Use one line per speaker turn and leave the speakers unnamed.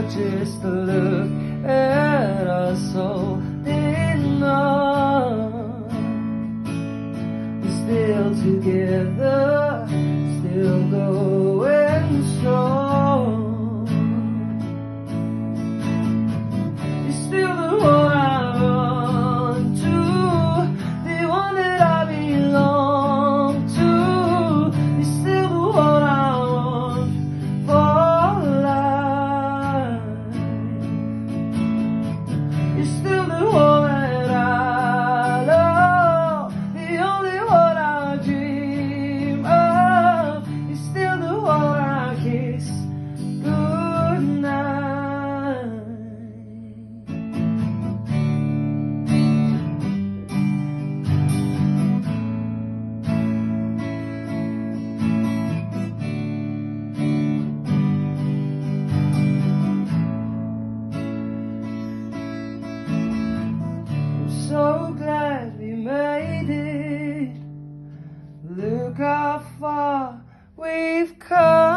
just to look at us holding on. We're still together, still going strong. You're still the one I run to, the one that I belong to. You're still the one I want for life. You're still the one that I love, the only one I dream of. You're still the one I kiss goodnight. So glad we made it. Look how far we've come.